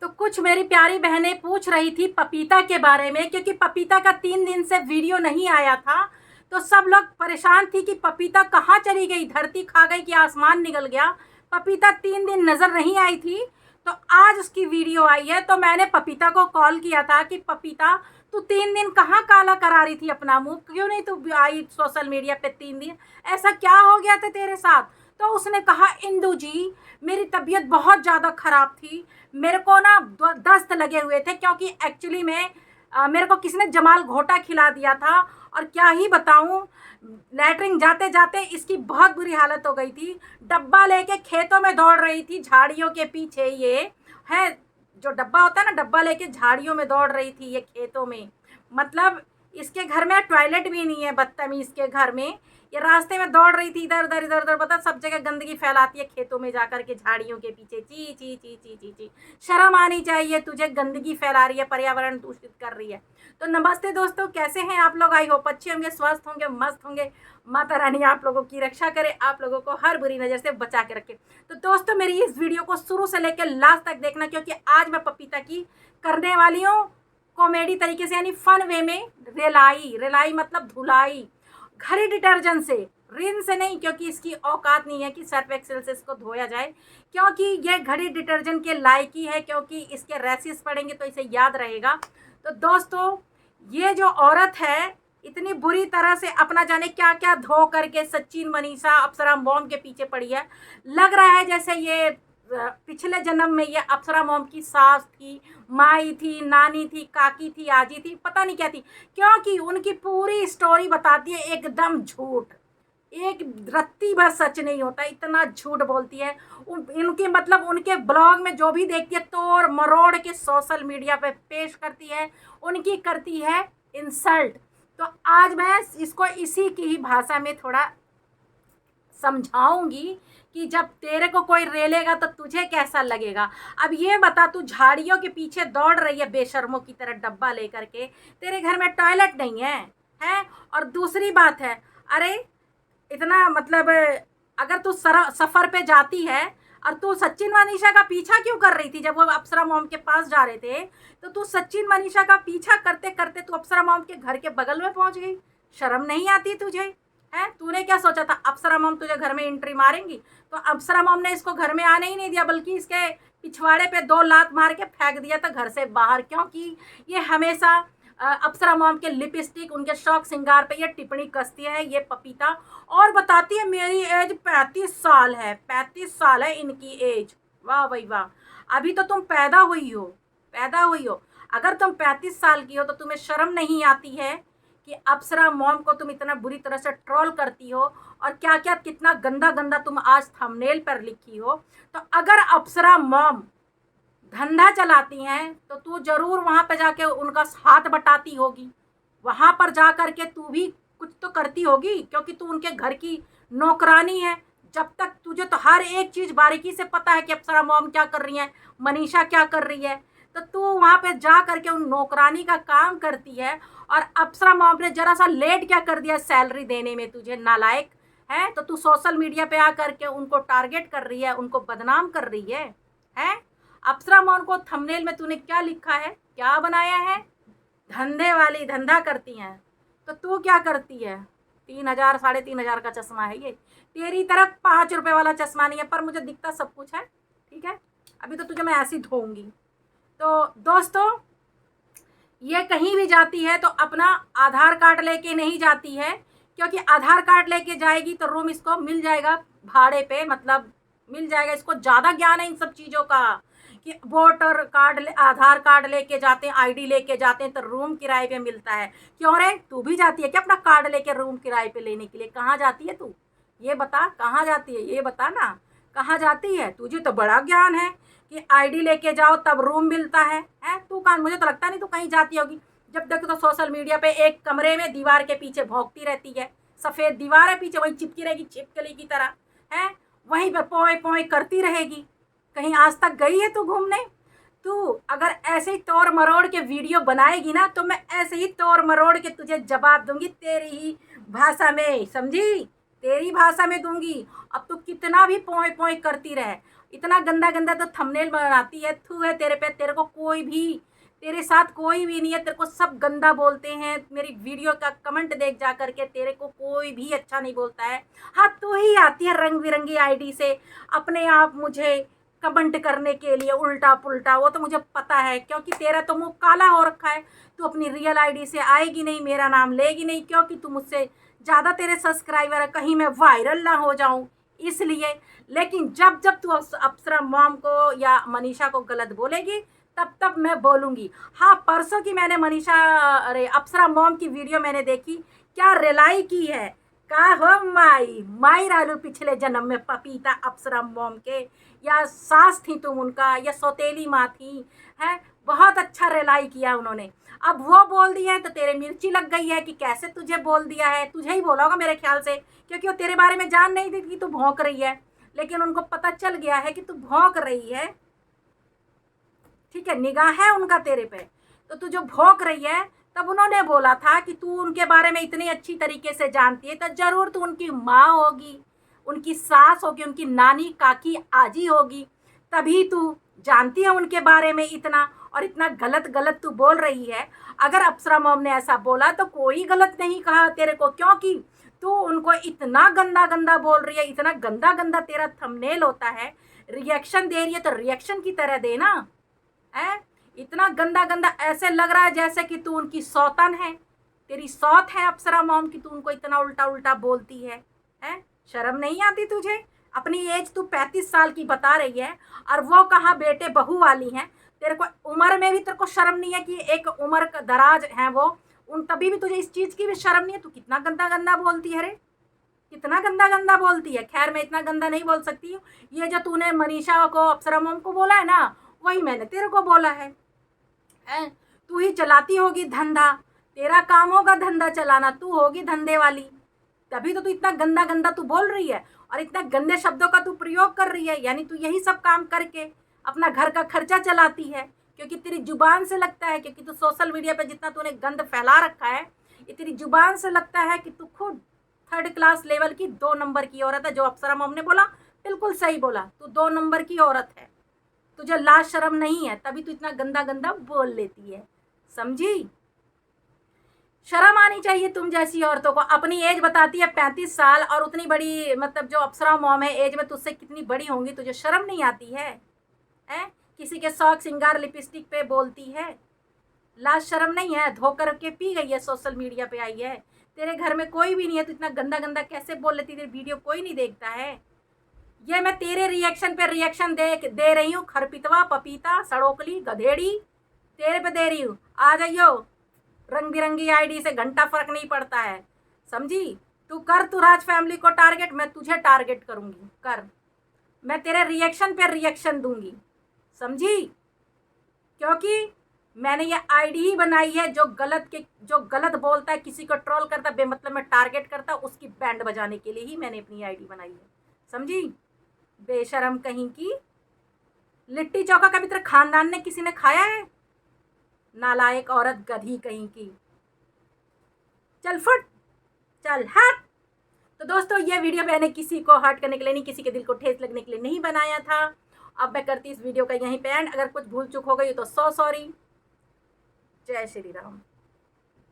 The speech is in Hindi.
तो कुछ मेरी प्यारी बहनें पूछ रही थी पपीता के बारे में, क्योंकि पपीता का 3 दिन से वीडियो नहीं आया था। तो सब लोग परेशान थी कि पपीता कहाँ चली गई, धरती खा गई कि आसमान निकल गया। पपीता 3 दिन नज़र नहीं आई थी, तो आज उसकी वीडियो आई है। तो मैंने पपीता को कॉल किया था कि पपीता, तू 3 दिन कहाँ काला करा रही थी अपना मुंह, क्यों नहीं तू आई सोशल मीडिया पे 3 दिन, ऐसा क्या हो गया था तेरे साथ। तो उसने कहा, इंदू जी मेरी तबीयत बहुत ज़्यादा ख़राब थी, मेरे को ना दस्त लगे हुए थे, क्योंकि एक्चुअली में मेरे को किसी ने जमाल घोटा खिला दिया था। और क्या ही बताऊं, लैटरिन जाते जाते इसकी बहुत बुरी हालत हो गई थी। डब्बा लेके खेतों में दौड़ रही थी, झाड़ियों के पीछे। ये है जो डब्बा होता है ना, डब्बा लेके झाड़ियों में दौड़ रही थी ये खेतों में। मतलब इसके घर में टॉयलेट भी नहीं है, बदतमीज के घर में। ये रास्ते में दौड़ रही थी, इधर उधर इधर उधर, पता सब जगह गंदगी फैलाती है खेतों में जाकर के, झाड़ियों के पीछे। ची ची ची ची ची ची, शर्म आनी चाहिए तुझे, गंदगी फैला रही है, पर्यावरण दूषित कर रही है। तो नमस्ते दोस्तों, कैसे हैं आप लोग? आई होप अच्छे होंगे, स्वस्थ होंगे, मस्त होंगे। माता रानी आप लोगों की रक्षा करे, आप लोगों को हर बुरी नज़र से बचा के रखे। तो दोस्तों मेरी इस वीडियो को शुरू से लेकर लास्ट तक देखना, क्योंकि आज मैं पपीता की करने वाली हूँ कॉमेडी तरीके से, यानी फन वे में रेलाई। रेलाई मतलब धुलाई, घड़ी डिटर्जेंट से, रिन से नहीं, क्योंकि इसकी औकात नहीं है कि सर्फ एक्सेल से इसको धोया जाए, क्योंकि ये घड़ी डिटर्जेंट के लायक ही है, क्योंकि इसके रैसेस पड़ेंगे तो इसे याद रहेगा। तो दोस्तों ये जो औरत है, इतनी बुरी तरह से अपना जाने क्या क्या धो करके सचिन, मनीषा, अप्सरा मॉम के पीछे पड़ी है। लग रहा है जैसे ये पिछले जन्म में ये अप्सरा मॉम की सास थी, माई थी, नानी थी, काकी थी, आजी थी, पता नहीं क्या थी, क्योंकि उनकी पूरी स्टोरी बताती है एकदम झूठ। एक रत्ती भर सच नहीं होता, इतना झूठ बोलती है। इनके मतलब उनके ब्लॉग में जो भी देखती है तोड़ मरोड़ के सोशल मीडिया पे पेश करती है, उनकी करती है इंसल्ट। तो आज मैं इसको इसी की ही भाषा में थोड़ा समझाऊंगी कि जब तेरे को कोई रेलेगा तो तुझे कैसा लगेगा। अब ये बता, तू झाड़ियों के पीछे दौड़ रही है बेशर्मों की तरह डब्बा लेकर के, तेरे घर में टॉयलेट नहीं है, हैं? और दूसरी बात है, अरे इतना मतलब अगर तू सफ़र पे जाती है और तू सचिन मनीषा का पीछा क्यों कर रही थी? जब वो अप्सरा मॉम के पास जा रहे थे तो तू सचिन मनीषा का पीछा करते करते तू अप्सरा मॉम के घर के बगल में पहुंच गई। शर्म नहीं आती तुझे? है, तूने क्या सोचा था अप्सरा मॉम तुझे घर में एंट्री मारेंगी? तो अप्सरा मॉम ने इसको घर में आने ही नहीं दिया, बल्कि इसके पिछवाड़े पे 2 लात मार के फेंक दिया था घर से बाहर, क्योंकि ये हमेशा अप्सरा मॉम के लिपस्टिक, उनके शौक श्रृंगार पे ये टिप्पणी कसती है ये पपीता, और बताती है मेरी एज 35 साल है। 35 साल है इनकी एज। वाह भाई वाह, अभी तो तुम पैदा हुई हो, पैदा हुई हो। अगर तुम 35 साल की हो तो तुम्हें शर्म नहीं आती है कि अप्सरा मॉम को तुम इतना बुरी तरह से ट्रोल करती हो, और क्या क्या कितना गंदा गंदा तुम आज थंबनेल पर लिखी हो। तो अगर अप्सरा मॉम धंधा चलाती हैं तो तू जरूर वहां पे जाके उनका हाथ बटाती होगी, वहां पर जा करके तू भी कुछ तो करती होगी, क्योंकि तू उनके घर की नौकरानी है। जब तक तुझे तो हर एक चीज बारीकी से पता है कि अप्सरा मॉम क्या कर रही है, मनीषा क्या कर रही है, तो तू वहां पे जा करके उन नौकरानी का काम करती है। और अप्सरा मॉम ने जरा सा लेट क्या कर दिया सैलरी देने में तुझे, नालायक है? तो तू सोशल मीडिया पे आ करके उनको टारगेट कर रही है, उनको बदनाम कर रही है? अप्सरा मॉम को थंबनेल में तूने क्या लिखा है, क्या बनाया है? धंधे वाली, धंधा करती हैं। तो तू क्या करती है? 3,000 3,500 का चश्मा है ये, तेरी तरफ 5 रुपए वाला चश्मा नहीं है, पर मुझे दिखता सब कुछ है। ठीक है, अभी तो तुझे मैं ऐसी धोऊंगी। तो दोस्तों ये कहीं भी जाती है तो अपना आधार कार्ड लेके नहीं जाती है, क्योंकि आधार कार्ड लेके जाएगी तो रूम इसको मिल जाएगा भाड़े पे, मतलब मिल जाएगा। इसको ज़्यादा ज्ञान है इन सब चीज़ों का कि वोटर कार्ड, आधार कार्ड लेके जाते हैं, आईडी लेके जाते हैं तो रूम किराए पे मिलता है। क्यों रे, तू भी जाती है क्या अपना कार्ड लेके रूम किराए पे लेने के लिए? कहाँ जाती है तू? ये बता, कहाँ जाती है? ये बता ना, कहाँ जाती है? तुझे तो बड़ा ज्ञान है कि आईडी लेके जाओ तब रूम मिलता है? तू कहाँ, मुझे तो लगता नहीं तू कहीं जाती होगी। जब देखो तो सोशल मीडिया पे एक कमरे में दीवार के पीछे भौंकती रहती है, सफ़ेद दीवार है पीछे, वहीं चिपकी रहेगी छिपकली की तरह, है? वहीं पर पोए पोए करती रहेगी। कहीं आज तक गई है तू घूमने? तू अगर ऐसे ही तोड़ मरोड़ के वीडियो बनाएगी ना तो मैं ऐसे ही तोड़ मरोड़ के तुझे जवाब दूंगी, तेरी ही भाषा में, समझी? तेरी भाषा में दूंगी। अब तू कितना भी पोए पोए करती रहे, इतना गंदा गंदा तो थंबनेल बनाती है, थू है तेरे पे। तेरे को कोई भी, तेरे साथ कोई भी नहीं है, तेरे को सब गंदा बोलते हैं। मेरी वीडियो का कमेंट देख जा करके, तेरे को कोई भी अच्छा नहीं बोलता है। हाँ, तू ही आती है रंग बिरंगी आईडी से अपने आप मुझे कमेंट करने के लिए उल्टा पुल्टा, वो तो मुझे पता है, क्योंकि तेरा तो मुंह काला हो रखा है। तू अपनी रियल आईडी से आएगी नहीं, मेरा नाम लेगी नहीं, क्योंकि तू मुझसे ज़्यादा तेरे सब्सक्राइबर है, कहीं मैं वायरल ना हो जाऊं इसलिए। लेकिन जब जब तू अप्सरा मॉम को या मनीषा को गलत बोलेगी, तब तब मैं बोलूँगी। हाँ, परसों की मैंने मनीषा, अरे अप्सरा मॉम की वीडियो मैंने देखी, क्या रिलाई की है। का हो माई माई रालू पिछले जन्म में पपीता अप्सरा मॉम के, या सास थी तुम उनका, या सौतेली माँ थी, है। बहुत अच्छा रिलाई किया उन्होंने। अब वो बोल दिया है तो तेरे मिर्ची लग गई है कि कैसे तुझे बोल दिया है। तुझे ही बोला होगा मेरे ख्याल से, क्योंकि वो तेरे बारे में जान नहीं थी कि तू भौंक रही है, लेकिन उनको पता चल गया है कि तू भौंक रही है। ठीक है, निगाह है उनका तेरे पे, तो तू जो भौंक रही है, तब उन्होंने बोला था कि तू उनके बारे में इतनी अच्छी तरीके से जानती है तो जरूर तू उनकी माँ होगी, उनकी सास होगी, उनकी नानी काकी आजी होगी, तभी तू जानती है उनके बारे में इतना, और इतना गलत गलत तू बोल रही है। अगर अप्सरा मॉम ने ऐसा बोला तो कोई गलत नहीं कहा तेरे को, क्योंकि तू उनको इतना गंदा गंदा बोल रही है, इतना गंदा गंदा तेरा थंबनेल होता है। रिएक्शन दे रही है तो रिएक्शन की तरह देना है। इतना गंदा गंदा ऐसे लग रहा है जैसे कि तू उनकी सौतन है, तेरी सौत है अप्सरा मॉम की, तू उनको इतना उल्टा उल्टा बोलती है। शर्म नहीं आती तुझे? अपनी एज तू 35 साल की बता रही है, और वो कहाँ बेटे बहू वाली हैं। तेरे को उम्र में भी तेरे को शर्म नहीं है कि एक उम्र का दराज है वो, उन तभी भी तुझे इस चीज़ की भी शर्म नहीं है। तू कितना गंदा गंदा बोलती है रे, कितना गंदा गंदा बोलती है। खैर, मैं इतना गंदा नहीं बोल सकती हूँ। ये जो तूने मनीषा को अप्सरा मॉम को बोला है ना, वही मैंने तेरे को बोला है। तू ही चलाती होगी धंधा, तेरा काम होगा धंधा चलाना, तू होगी धंधे वाली, तभी तो तू इतना गंदा गंदा तू बोल रही है और इतना गंदे शब्दों का तू प्रयोग कर रही है। यानी तू यही सब काम करके अपना घर का खर्चा चलाती है, क्योंकि तेरी जुबान से लगता है, क्योंकि तू सोशल मीडिया पे जितना तूने गंद फैला रखा है, ये तेरी जुबान से लगता है कि तू खुद 3rd क्लास लेवल की 2 नंबर की औरत है। जो अप्सरा मॉम ने बोला बिल्कुल सही बोला, तू 2 नंबर की औरत है। तुझे लाज शर्म नहीं है, तभी तू इतना गंदा गंदा बोल लेती है, समझी? शर्म आनी चाहिए तुम जैसी औरतों को। अपनी एज बताती है 35 साल, और उतनी बड़ी, मतलब जो अप्सरा मॉम है एज में तुझसे कितनी बड़ी होंगी, तुझे शर्म नहीं आती है? किसी के शौक सिंगार लिपस्टिक पे बोलती है, लाज शर्म नहीं है? धोकर के पी गई है, सोशल मीडिया पे आई है, तेरे घर में कोई भी नहीं है, तो इतना गंदा गंदा कैसे बोल लेती? तेरी वीडियो कोई नहीं देखता है। ये मैं तेरे रिएक्शन पे रिएक्शन दे रही हूँ। खरपितवा, पपीता, सड़ोकली, गधेड़ी, तेरे पे दे रही हूँ। आ जाइयो, रंग बिरंगी आईडी से घंटा फर्क नहीं पड़ता है, समझी? तू कर, तू राज फैमिली को टारगेट, मैं तुझे टारगेट करूँगी, कर। मैं तेरे रिएक्शन पे रिएक्शन दूंगी, समझी? क्योंकि मैंने ये आईडी ही बनाई है, जो गलत बोलता है, किसी को ट्रोल करता, बेमतलब में टारगेट करता, उसकी बैंड बजाने के लिए ही मैंने अपनी आईडी बनाई है, समझी? बेशरम कहीं की। लिट्टी चोखा कभी तेरे खानदान ने किसी ने खाया है? नालायक औरत, गधी कहीं की। चल फुट, चल हट। तो दोस्तों, ये वीडियो मैंने किसी को हर्ट करने के लिए नहीं, किसी के दिल को ठेस लगने के लिए नहीं बनाया था। अब मैं करती इस वीडियो का यहीं पे एंड। अगर कुछ भूल चूक हो गई तो सॉरी। जय श्री राम।